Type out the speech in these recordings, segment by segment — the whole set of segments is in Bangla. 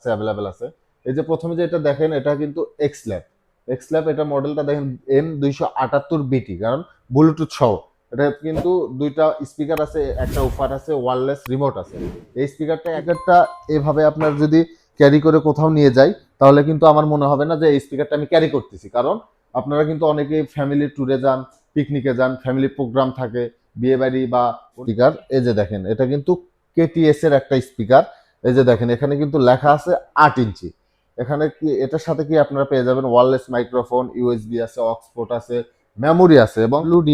কাছে অ্যাভেলেবেল আছে। এই যে প্রথমে যেটা দেখেন এটা কিন্তু এক্স ল্যাব এটা মডেলটা দেখেন M278BT, কারণ ব্লুটুথ সহ। এটা কিন্তু দুইটা স্পিকার আছে, একটা উফার আছে, ওয়্যারলেস রিমোট আছে। এই স্পিকারটা এভাবে আপনার যদি ক্যারি করে কোথাও নিয়ে যাই, তাহলে কিন্তু আমার মনে হবে না যে এই স্পিকারটা আমি ক্যারি করতেছি। কারণ আপনারা কিন্তু অনেকেই ফ্যামিলি ট্যুরে যান, পিকনিকে যান, ফ্যামিলি প্রোগ্রাম থাকে, বিয়ে বাড়ি বা স্পিকার। এই যে দেখেন এটা কিন্তু কেটিএস এর একটা স্পিকার। এই যে দেখেন এখানে কিন্তু লেখা আছে 8 ইঞ্চি। এখানে কি এটার সাথে কি আপনারা পেয়ে যাবেন ওয়্যারলেস মাইক্রোফোন, ইউএসবি আছে, অক্সপোর্ট আছে, মেমোরি আছে এবং LUD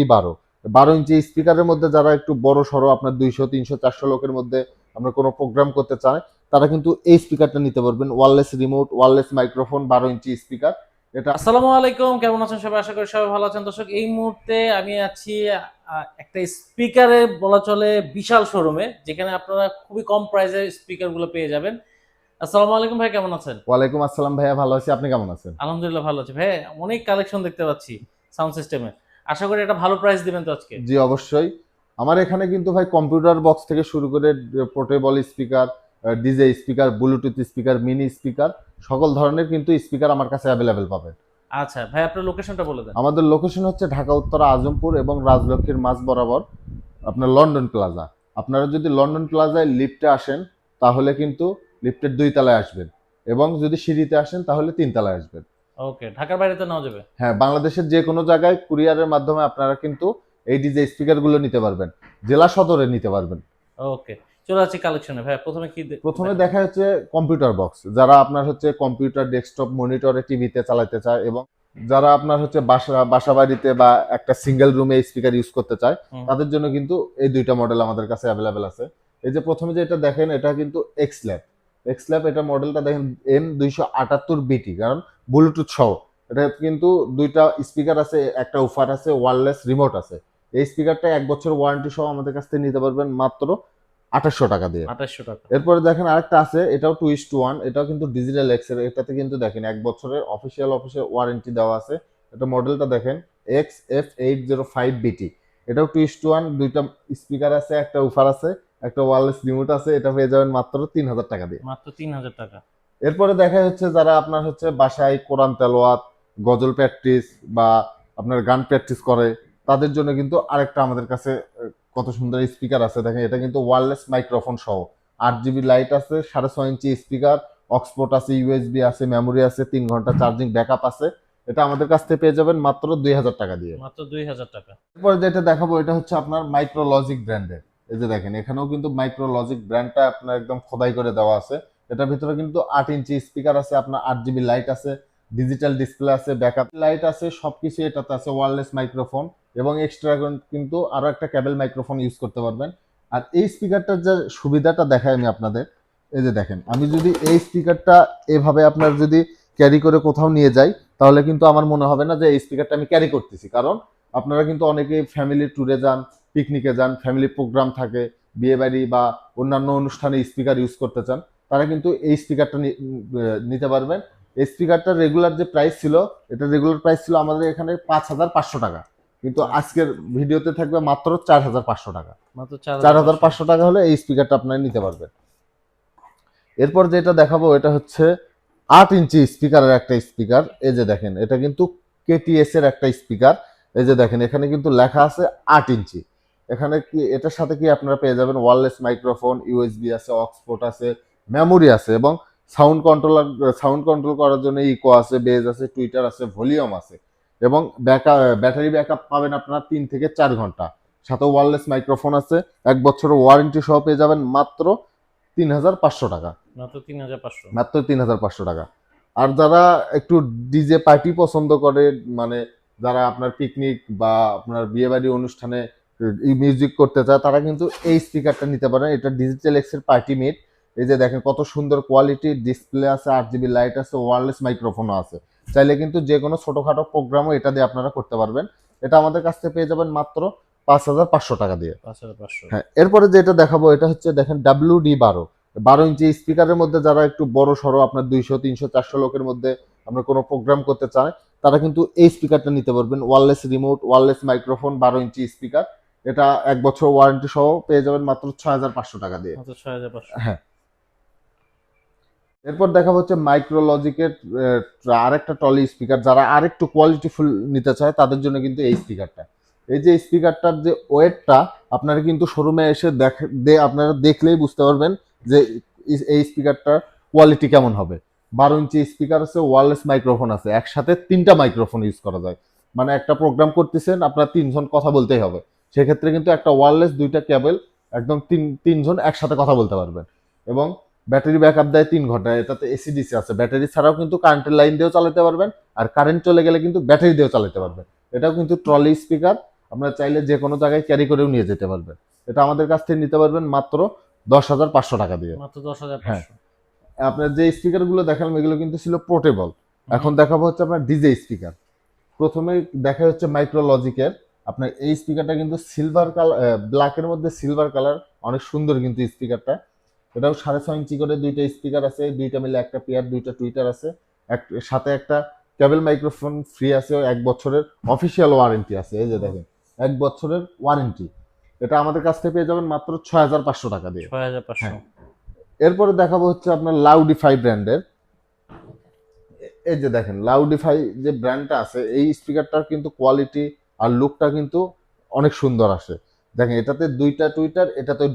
12 ইঞ্চি স্পিকারের মধ্যে যারা একটু বড় সড়ো আপনার 200 300 400 লোকের মধ্যে আমরা কোনো প্রোগ্রাম করতে চাই, তারা কিন্তু এই স্পিকারটা নিতে পারবেন। Wireless remote, wireless microphone, 12 inch speaker এটা। আসসালামু আলাইকুম, কেমন আছেন সবাই? আশা করি সবাই ভালো আছেন। দর্শক, এই মুহূর্তে আমি আছি একটা স্পিকারে বলা চলে বিশাল শোরুমে, যেখানে আপনারা খুবই কম প্রাইসে স্পিকার গুলো পেয়ে যাবেন। আসসালামু আলাইকুম ভাই, কেমন আছেন? ওয়ালাইকুম আসসালাম ভাইয়া, ভালো আছি, আপনি কেমন আছেন? আলহামদুলিল্লাহ ভালো আছি ভাই। অনেক কালেকশন দেখতে পাচ্ছি সাউন্ড সিস্টেমে। আশা করি একটা ভালো প্রাইস দিবেন তো আজকে। জি অবশ্যই। আমার এখানে কিন্তু ভাই কম্পিউটার বক্স থেকে শুরু করে portable speaker, DJ speaker, Bluetooth speaker, mini speaker, সকল ধরনের কিন্তু স্পিকার আমার কাছে অ্যাভেলেবেল পাবেন। আচ্ছা ভাই, আপনার লোকেশনটা বলে দেন। আমাদের লোকেশন হচ্ছে ঢাকা উত্তরা আজমপুর এবং রাজলক্ষ্মীর মাঝ বরাবর আপনার লন্ডন প্লাজা। আপনারা যদি লন্ডন প্লাজায় লিফটে আসেন, তাহলে কিন্তু লিফটের 2 তলায় আসবেন, এবং যদি সিঁড়িতে আসেন তাহলে 3 তলায় আসবেন। ওকে, ঢাকার বাইরে তো নেওয়া যাবে? হ্যাঁ, বাংলাদেশের যে কোনো জায়গায় কুরিয়ারের মাধ্যমে আপনারা কিন্তু এই ডিজে স্পিকারগুলো নিতে পারবেন, জেলা সদরে নিতে পারবেন। ওকে, চলে যাচ্ছি কালেকশনে। ভাই প্রথমে কি প্রথমে দেখাবেন? দেখা হচ্ছে কম্পিউটার বক্স, যারা আপনার হচ্ছে কম্পিউটার, ডেস্কটপ, মনিটরে, টিভিতে চালাতে চায়, এবং যারা আপনার হচ্ছে বাসা বাড়িতে বা একটা সিঙ্গেল রুমে স্পিকার ইউজ করতে চায়, হুম। তাদের জন্য কিন্তু এই দুইটা মডেল আমাদের কাছে অ্যাভেলেবেল আছে। এই যে প্রথমে যেটা দেখেন এটা কিন্তু এক্স ল্যাব এটা মডেলটা দেখেন M278BT, কারণ ব্লুটুথ সহ। এটা কিন্তু দুইটা স্পিকার আছে, একটা উফার আছে, ওয়্যারলেস রিমোট আছে। এই স্পিকারটা 1 বছর ওয়ারেন্টি সহ আমাদের কাছ থেকে নিতে পারবেন মাত্র 2800 টাকা দিয়ে। 2800 টাকা। এরপরে দেখেন আরেকটা আছে, এটাও 2:1, এটাও কিন্তু ডিজিটাল এক্সের। এটাতে কিন্তু দেখেন 1 বছরের অফিসিয়াল ওয়ারেন্টি দেওয়া আছে। এটা মডেলটা দেখেন XF805BT। এটাও 2:1, দুইটা স্পিকার আছে, একটা উফার আছে, একটা ওয়্যারলেস রিমোট আছে। এটা পেয়ে যাবেন মাত্র 3000 টাকা দিয়ে। মাত্র 3000 টাকা। এরপরে দেখা হচ্ছে যারা আপনার হচ্ছে বাসায় কোরআন তেলাওয়াত, গজল প্র্যাকটিস বা আপনার গান প্র্যাকটিস করে, তাদের জন্য কিন্তু আরেকটা আমাদের কাছে কত সুন্দর স্পিকার আছে। দেখেন এটা কিন্তু ওয়্যারলেস মাইক্রোফোন সহ, 8 জিবি লাইট আছে, 6.5 ইঞ্চি স্পিকার, অক্সপোর্ট আছে, ইউএসবি আছে, মেমোরি আছে, 3 ঘন্টা চার্জিং ব্যাকআপ আছে। এটা আমাদের কাছ থেকে পেয়ে যাবেন মাত্র 2000 টাকা দিয়ে। মাত্র 2000 টাকা। এরপরে যেটা দেখাবো এটা হচ্ছে আপনার মাইক্রোলজিক ব্র্যান্ডের। এই যে দেখেন এখানেও কিন্তু মাইক্রোলজিক ব্র্যান্ডটা আপনার একদম খোদাই করে দেওয়া আছে। এটার ভিতরে কিন্তু 8 ইঞ্চি স্পিকার আছে, আপনার 8 জিবি লাইট আছে, ডিজিটাল ডিসপ্লে আছে, ব্যাকআপ লাইট আছে, সবকিছু এটাতে আছে, ওয়্যারলেস মাইক্রোফোন, এবং এক্সট্রা কিন্তু আরো একটা ক্যাবেল মাইক্রোফোন ইউজ করতে পারবেন। আর এই স্পিকারটার যে সুবিধাটা দেখাই আমি আপনাদের, এই যে দেখেন আমি যদি এই স্পিকারটা এভাবে আপনার যদি ক্যারি করে কোথাও নিয়ে যাই, তাহলে কিন্তু আমার মনে হবে না যে এই স্পিকারটা আমি ক্যারি করতেছি। কারণ আপনারা কিন্তু অনেকেই ফ্যামিলি ট্যুরে যান, পিকনিকে যান, ফ্যামিলি প্রোগ্রাম থাকে, বিয়ে বাড়ি বা অন্যান্য অনুষ্ঠানে স্পিকার ইউজ করতে চান, তারা কিন্তু এই স্পিকারটা নিতে পারবেন। এই স্পিকারটার রেগুলার যে প্রাইস ছিল, এটা রেগুলার প্রাইস ছিল আমাদের এখানে 5500 টাকা, কিন্তু আজকের ভিডিওতে থাকবে মাত্র 4500 টাকা। মাত্র চার 4500। 4500 টাকা হলে এই স্পিকারটা আপনারা নিতে পারবেন। এরপর যেটা দেখাবো এটা হচ্ছে 8 ইঞ্চি স্পিকারের একটা স্পিকার। এই যে দেখেন এটা কিন্তু কেটিএস এর একটা স্পিকার। এই যে দেখেন এখানে কিন্তু লেখা আছে 8 ইঞ্চি। এখানে কি এটার সাথে কি আপনারা পেয়ে যাবেন ওয়্যারলেস মাইক্রোফোন, ইউএসবি আছে, অক্সপোর্ট আছে, মেমোরি আছে, এবং সাউন্ড কন্ট্রোল করার জন্য ইকো আছে, বেজ আছে, টুইটার আছে, ভলিউম আছে, এবং ব্যাটারি ব্যাকআপ পাবেন আপনারা 3 থেকে 4 ঘন্টা। সাথে ওয়্যারলেস মাইক্রোফোন আছে, 1 বছরের ওয়ারেন্টি সহ পেয়ে যাবেন মাত্র 3500 টাকা। মাত্র 3500। মাত্র 3500 টাকা। আর যারা একটু ডিজে পার্টি পছন্দ করে, মানে যারা আপনার পিকনিক বা আপনার বিয়ে বাড়ি অনুষ্ঠানে মিউজিক করতে চায়, তারা কিন্তু এই স্পিকারটা নিতে পারেন। এটা ডিজিটাল এক্সের পার্টি মিট। এই যে দেখেন কত সুন্দর কোয়ালিটি ডিসপ্লে আছে, 8 জিবি লাইট আছে, ওয়্যারলেস মাইক্রোফোনও আছে। চাইলে কিন্তু যে কোনো ছোটখাটো প্রোগ্রামও এটা দিয়ে আপনারা করতে পারবেন। এটা আমাদের কাছ থেকে পেয়ে যাবেন মাত্র 5500 টাকা দিয়ে। 5500। হ্যাঁ, এরপরে যেটা দেখাবো এটা হচ্ছে দেখেন WD 12 ইঞ্চি স্পিকারের মধ্যে যারা একটু বড় সড়ো আপনার 200 300 400 লোকের মধ্যে আমরা কোনো প্রোগ্রাম করতে চাই, তারা কিন্তু এই স্পিকারটা নিতে পারবেন। Wireless remote, wireless microphone, 12 inch speaker. এটা 1 বছর ওয়ারেন্টি সহ পেয়ে যাবেন মাত্র 6500 টাকা দিয়ে। মাত্র 6500। হ্যাঁ, এরপর দেখা হচ্ছে মাইক্রোলজিকের আরেকটা টলি স্পিকার, যারা আরেকটু কোয়ালিটিফুল নিতে চায় তাদের জন্য কিন্তু এই স্পিকারটা। এই যে স্পিকারটার যে ওয়েটটা, আপনারা কিন্তু শোরুমে এসে আপনারা দেখলেই বুঝতে পারবেন যে এই স্পিকারটার কোয়ালিটি কেমন হবে। 12 ইঞ্চি স্পিকার আছে, ওয়্যারলেস মাইক্রোফোন আছে, একসাথে 3টা মাইক্রোফোন ইউজ করা যায়। মানে একটা প্রোগ্রাম করতেছেন, আপনার 3জন কথা বলতেই হবে, সেক্ষেত্রে কিন্তু একটা ওয়্যারলেস, 2টা কেবল, একদম তিনজন একসাথে কথা বলতে পারবেন। এবং ব্যাটারি ব্যাকআপ দেয় 3 ঘন্টা, এটাতে এসিডিসি আছে, ব্যাটারি ছাড়াও কিন্তু কারেন্টের লাইন দিয়েও চালাতে পারবেন, আর কারেন্ট চলে গেলে কিন্তু ব্যাটারি দিয়েও চালাতে পারবেন। এটাও কিন্তু ট্রলি স্পিকার, আপনারা চাইলে যে কোনো জায়গায় ক্যারি করেও নিয়ে যেতে পারবেন। এটা আমাদের কাছ থেকে নিতে পারবেন মাত্র 10,500 টাকা দিয়ে। মাত্র 10,500। হ্যাঁ, আপনার যে স্পিকার গুলো দেখালাম এগুলো কিন্তু ছিল পোর্টেবল। এখন দেখাবো হচ্ছে আপনার ডিজে স্পিকার। প্রথমে দেখা হচ্ছে মাইক্রোলজিকের। আপনার এই স্পিকারটা কিন্তু সিলভার কালার, ব্ল্যাকের মধ্যে সিলভার কালার, অনেক সুন্দর কিন্তু স্পিকারটা। এটাও 6.5 ইঞ্চি করে 2টা স্পিকার আছে, 2টা মিলে একটা পেয়ার, 2টা টুইটার আছে, সাথে একটা কেবল মাইক্রোফোন ফ্রি আছে, 1 বছরের অফিসিয়াল ওয়ারেন্টি আছে। এই যে দেখেন, 1 বছরের ওয়ারেন্টি। এটা আমাদের কাছ থেকে পেয়ে যাবেন মাত্র 6,500 টাকা দিয়ে। 6,500। হ্যাঁ। এরপরে দেখাবো হচ্ছে আপনার লাউডিফাই ব্র্যান্ডের। এই যে দেখেন, লাউডিফাই যে ব্র্যান্ডটা আছে, এই স্পিকারটার কিন্তু কোয়ালিটি আর লুকটা কিন্তু অনেক সুন্দর আসে। দেখেন, এটাতে 2টা টুইটার, এটাতে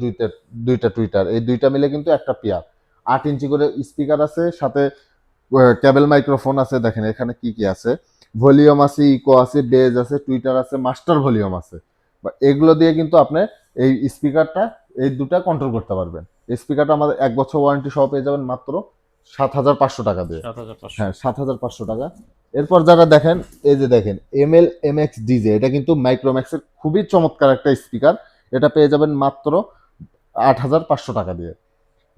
2টা টুইটার, এই 2টা মিলে কিন্তু একটা পেয়ার। 8 ইঞ্চি করে স্পিকার আছে, সাথে কেবল মাইক্রোফোন আছে। দেখেন এখানে কি কি আছে, ভলিউম আছে, ইকো আছে, বেজ আছে, টুইটার আছে, মাস্টার ভলিউম আছে। এগুলো দিয়ে কিন্তু আপনি এই স্পিকারটা, এই দুটা কন্ট্রোল করতে পারবেন। এই স্পিকারটা আমাদের 1 বছর ওয়ারেন্টি সহ পেয়ে যাবেন মাত্র 7,500 টাকা দিয়ে। 7,500। হ্যাঁ, 7,500 টাকা। এরপর যারা দেখেন, এই যে দেখেন ML-MX ডিজে, এটা কিন্তু মাইক্রোম্যাক্সের খুবই চমৎকার একটা স্পিকার। এটা পেয়ে যাবেন মাত্র 8,500 টাকা দিয়ে।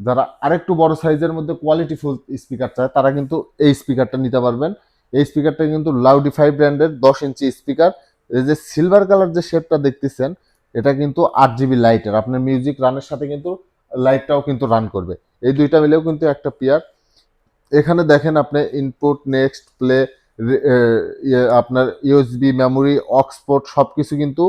যারা আরেকটু বড় সাইজের মধ্যে কোয়ালিটিফুল স্পিকার চায় তারা কিন্তু এই স্পিকারটা নিতে পারবেন। এই স্পিকারটা কিন্তু লাউডিফাই ব্র্যান্ডের 10 ইঞ্চি স্পিকার। এই যে সিলভার কালার যে শেপটা দেখতেছেন, এটা কিন্তু 8 জিবি লাইটের, আপনার মিউজিক রানের সাথে কিন্তু লাইটটাও কিন্তু রান করবে। এই 2টা মিলেও কিন্তু একটা পেয়ার। এখানে দেখেন আপনি ইনপুট, নেক্সট, প্লে, আপনার ইউএসবি, মেমোরি, অক্সপোর্ট সবকিছু কিন্তু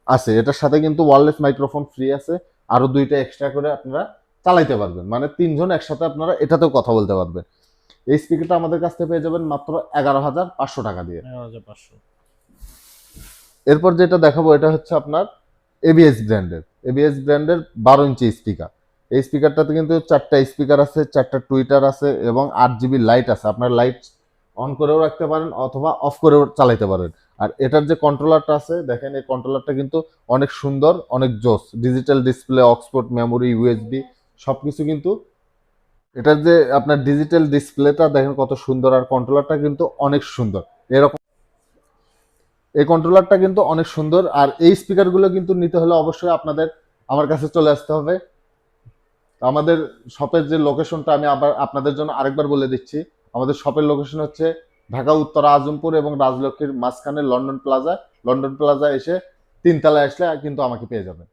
আছে। এটার সাথে কিন্তু ওয়্যারলেস মাইক্রোফোন ফ্রি আছে, আরো 2টা এক্সট্রা করে আপনারা চালাইতে পারবেন, মানে 3জন একসাথে আপনারা এটাতেও কথা বলতে পারবেন। এই স্পিকারটা আমাদের কাছ থেকে পেয়ে যাবেন মাত্র 11,500 টাকা দিয়ে। 11,500। এরপর যেটা দেখাবো এটা হচ্ছে আপনার এবিএস ব্র্যান্ডের 12 ইঞ্চি স্পিকার। এই স্পিকারটাতে কিন্তু 4টা স্পিকার আছে, 4টা টুইটার আছে, এবং 8 জিবি লাইট আছে। আপনার লাইট অন করেও রাখতে পারেন অথবা অফ করেও চালাইতে পারেন। আর এটার যে কন্ট্রোলারটা আছে, দেখেন এই কন্ট্রোলারটা কিন্তু অনেক সুন্দর, অনেক জোস। ডিজিটাল ডিসপ্লে, অক্সপোর্ট, মেমোরি, ইউএসবি সবকিছু কিন্তু। এটার যে আপনার ডিজিটাল ডিসপ্লেটা দেখেন কত সুন্দর, আর কন্ট্রোলারটা কিন্তু অনেক সুন্দর। এরকম এই কন্ট্রোলারটা কিন্তু অনেক সুন্দর। আর এই স্পিকারগুলো কিন্তু নিতে হলে অবশ্যই আপনাদের আমার কাছে চলে আসতে হবে। আমাদের শপের যে লোকেশনটা আমি আবার আপনাদের জন্য আরেকবার বলে দিচ্ছি। আমাদের শপের লোকেশন হচ্ছে ঢাকা উত্তরা আজমপুর এবং রাজলক্ষ্মীর মাঝখানে লন্ডন প্লাজা। লন্ডন প্লাজা এসে 3 তলায় আসলে কিন্তু আমাকে পেয়ে যাবেন।